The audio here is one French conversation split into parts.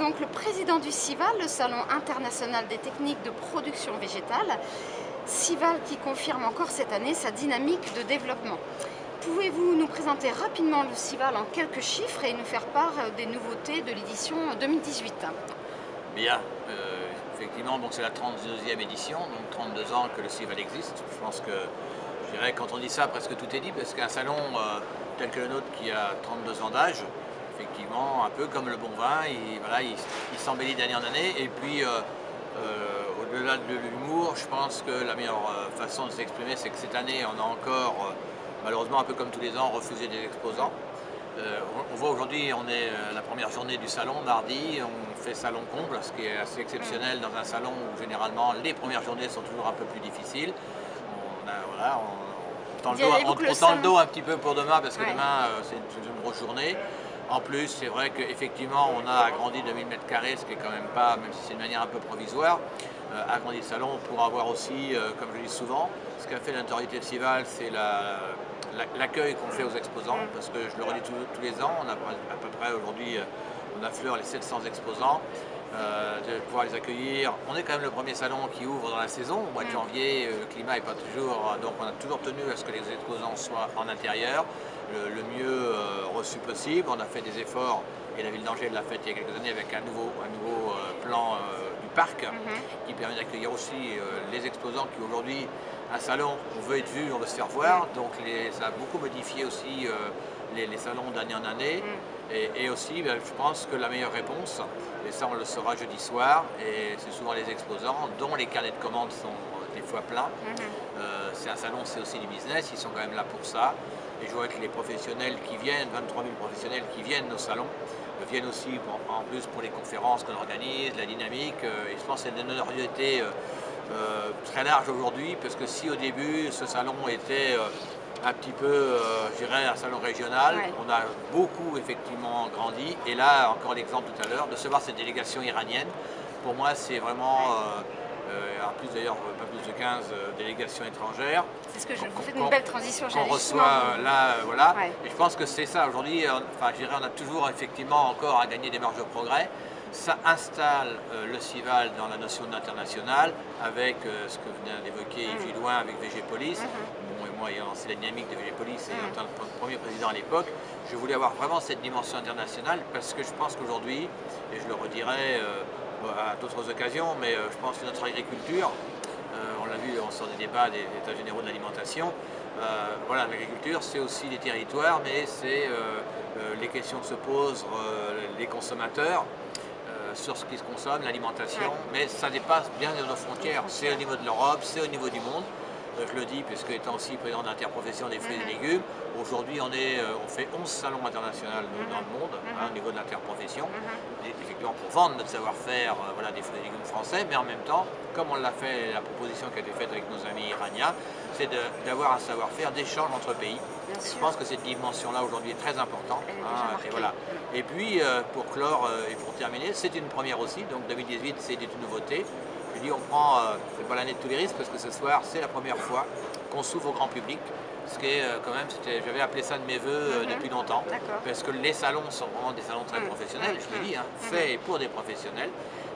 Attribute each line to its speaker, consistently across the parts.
Speaker 1: donc le président du CIVAL, le Salon international des techniques de production végétale. CIVAL qui confirme encore cette année sa dynamique de développement. Pouvez-vous nous présenter rapidement le CIVAL en quelques chiffres et nous faire part des nouveautés de l'édition 2018?
Speaker 2: Bien, effectivement, c'est la 32e édition, donc 32 ans que le CIVAL existe. Je pense que, je dirais, quand on dit ça, presque tout est dit, parce qu'un salon tel que le nôtre qui a 32 ans d'âge, effectivement, un peu comme le bon vin, il s'embellit d'année en année. Et puis, au-delà de l'humour, je pense que la meilleure façon de s'exprimer, c'est que cette année, on a encore, malheureusement, un peu comme tous les ans, refusé des exposants. On voit aujourd'hui, on est la première journée du salon, mardi, on fait salon comble, ce qui est assez exceptionnel dans un salon où généralement les premières journées sont toujours un peu plus difficiles. On tend le dos un petit peu pour demain parce que demain c'est une grosse journée. En plus, c'est vrai qu'effectivement, on a agrandi de 1000 m², ce qui est quand même pas, même si c'est de manière un peu provisoire, agrandi le salon pour avoir aussi, comme je le dis souvent, ce qu'a fait la notoriété de CIVAL, c'est l'accueil qu'on fait aux exposants, parce que je le redis tous les ans, on a à peu près aujourd'hui, on affleure les 700 exposants, de pouvoir les accueillir. On est quand même le premier salon qui ouvre dans la saison, au mois de janvier, le climat n'est pas toujours, donc on a toujours tenu à ce que les exposants soient en intérieur, le mieux reçu possible. On a fait des efforts, et la ville d'Angers l'a fait il y a quelques années avec un nouveau plan du parc qui permet d'accueillir aussi les exposants qui aujourd'hui, un salon, on veut être vu, on veut se faire voir, donc ça a beaucoup modifié aussi les salons d'année en année. Et aussi, je pense que la meilleure réponse, et ça on le saura jeudi soir, et c'est souvent les exposants dont les carnets de commandes sont des fois pleins. C'est un salon, c'est aussi du business, ils sont quand même là pour ça. Et je vois que les professionnels qui viennent, 23 000 professionnels qui viennent au salon, viennent aussi en plus pour les conférences qu'on organise, la dynamique, et je pense que c'est une notoriété très large aujourd'hui, parce que si au début ce salon était un petit peu, je dirais, un salon régional, on a beaucoup effectivement grandi, et là encore l'exemple tout à l'heure, de se voir cette délégation iranienne, pour moi c'est vraiment, en plus d'ailleurs pas plus de 15 délégations étrangères.
Speaker 1: C'est ce que vous faites une belle transition,
Speaker 2: qu'on reçoit là, voilà, et je pense que c'est ça aujourd'hui, enfin je dirais on a toujours effectivement encore à gagner des marges de progrès. Ça installe le CIVAL dans la notion d'international avec ce que vient d'évoquer Yves Gilloin avec VGPolis. Bon, et moi ayant lancé la dynamique de VGPolis et étant le premier président à l'époque, je voulais avoir vraiment cette dimension internationale parce que je pense qu'aujourd'hui, et je le redirai à d'autres occasions, mais je pense que notre agriculture, on l'a vu, on sort des débats des états généraux de l'alimentation, voilà, l'agriculture c'est aussi les territoires, mais c'est les questions que se posent les consommateurs, sur ce qui se consomme, l'alimentation, mais ça dépasse bien nos frontières. C'est au niveau de l'Europe, c'est au niveau du monde. Je le dis, puisque étant aussi président d'interprofession des fruits et des légumes, aujourd'hui on fait 11 salons internationaux dans le monde, au niveau de l'interprofession, effectivement pour vendre notre savoir-faire des fruits et légumes français, mais en même temps, comme on l'a fait, la proposition qui a été faite avec nos amis iraniens, c'est d'avoir un savoir-faire d'échange entre pays. Je pense que cette dimension-là aujourd'hui est très importante. Et voilà. Et puis, pour clore et pour terminer, c'est une première aussi, donc 2018 c'est une nouveauté. Je dis on prend, c'est pas l'année de tous les risques, parce que ce soir c'est la première fois qu'on s'ouvre au grand public. Ce qui est quand même, j'avais appelé ça de mes voeux depuis longtemps, parce que les salons sont vraiment des salons très professionnels, je le dis, faits pour des professionnels.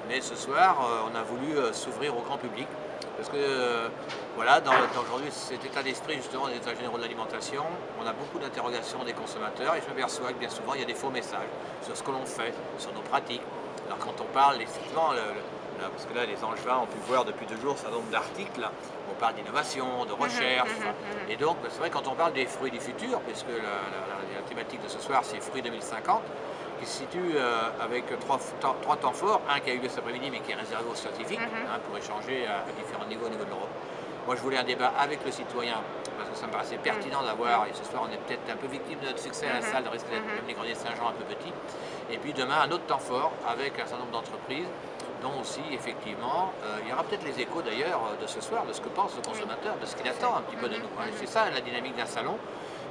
Speaker 2: Mais ce soir, on a voulu s'ouvrir au grand public. Parce que voilà, dans aujourd'hui cet état d'esprit justement des états généraux de l'alimentation, on a beaucoup d'interrogations des consommateurs et je m'aperçois que bien souvent il y a des faux messages sur ce que l'on fait, sur nos pratiques. Alors quand on parle effectivement, parce que là les Angevins ont pu voir depuis 2 jours un certain nombre d'articles, on parle d'innovation, de recherche, et donc c'est vrai quand on parle des fruits du futur, puisque la thématique de ce soir c'est fruits 2050, qui se situe avec trois temps forts, un qui a eu lieu cet après-midi mais qui est réservé aux scientifiques pour échanger à différents niveaux au niveau de l'Europe. Moi je voulais un débat avec le citoyen parce que ça me paraissait pertinent d'avoir, et ce soir on est peut-être un peu victime de notre succès à la salle, de risque d'être même les Greniers de Saint-Jean un peu petits. Et puis demain un autre temps fort avec un certain nombre d'entreprises dont aussi effectivement, il y aura peut-être les échos d'ailleurs de ce soir, de ce que pense le consommateur, de ce qu'il attend un petit peu de nous. C'est ça la dynamique d'un salon.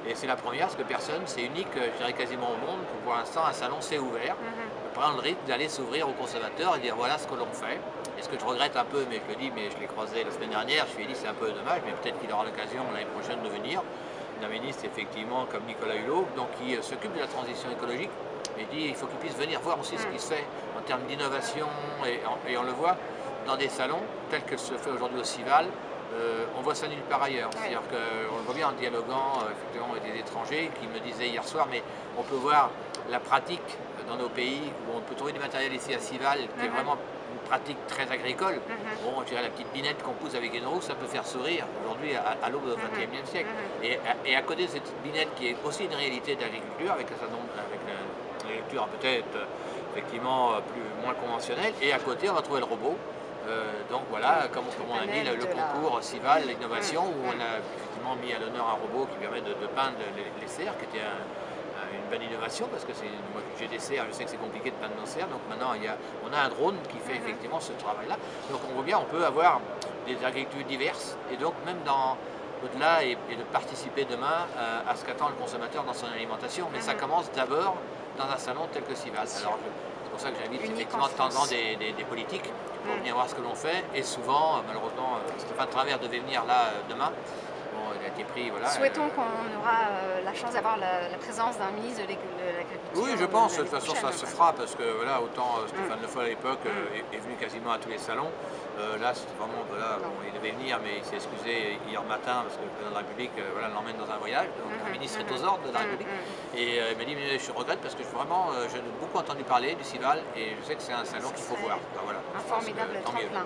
Speaker 2: Et c'est la première, parce que personne, c'est unique, je dirais quasiment au monde, que pour l'instant un salon s'est ouvert, de prendre le rythme d'aller s'ouvrir aux consommateurs et dire voilà ce que l'on fait. Et ce que je regrette un peu, mais je le dis, mais je l'ai croisé la semaine dernière, je lui ai dit c'est un peu dommage, mais peut-être qu'il aura l'occasion l'année prochaine de venir, d'un ministre effectivement comme Nicolas Hulot, donc qui s'occupe de la transition écologique, Mais il dit il faut qu'ils puissent venir voir aussi ce qui se fait en termes d'innovation et on le voit dans des salons tels que se fait aujourd'hui au Cival. On voit ça nulle part ailleurs. C'est-à-dire qu'on le voit bien en dialoguant effectivement avec des étrangers qui me disaient hier soir, mais on peut voir la pratique dans nos pays où on peut trouver du matériel ici à Cival qui est vraiment une pratique très agricole. Bon, je dirais la petite binette qu'on pousse avec une roue, ça peut faire sourire aujourd'hui à l'aube du XXIe siècle. Et à côté de cette petite binette qui est aussi une réalité d'agriculture, avec l'agriculture peut-être effectivement moins conventionnelle, et à côté on va trouver le robot. Donc voilà, comme on a dit, le concours Cival, l'innovation, où on a effectivement mis à l'honneur un robot qui permet de peindre les serres, qui était une bonne innovation, parce que moi j'ai des serres, je sais que c'est compliqué de peindre nos serres, donc maintenant on a un drone qui fait effectivement ce travail-là. Donc on voit bien, on peut avoir des agricultures diverses, et donc même au-delà et de participer demain à ce qu'attend le consommateur dans son alimentation. Mais ça commence d'abord dans un salon tel que Cival. Alors c'est pour ça que j'invite effectivement de temps en temps des politiques pour venir voir ce que l'on fait. Et souvent, malheureusement, Stéphane Travers devait venir là demain. Bon, il a été pris, voilà.
Speaker 1: Souhaitons qu'on aura la chance d'avoir la présence d'un ministre de l'Agriculture.
Speaker 2: Oui, je pense, de toute façon ça se fera, parce que voilà, autant Stéphane Le Foll à l'époque est venu quasiment à tous les salons. Là, c'était vraiment, voilà, bon, il devait venir, mais il s'est excusé hier matin, parce que le président de la République l'emmène dans un voyage, donc le ministre est aux ordres de la République. Et il m'a dit, mais je regrette, parce que vraiment, j'en ai beaucoup entendu parler du Cival, et je sais que c'est un salon qu'il faut voir. Ben, voilà,
Speaker 1: un formidable tremplin.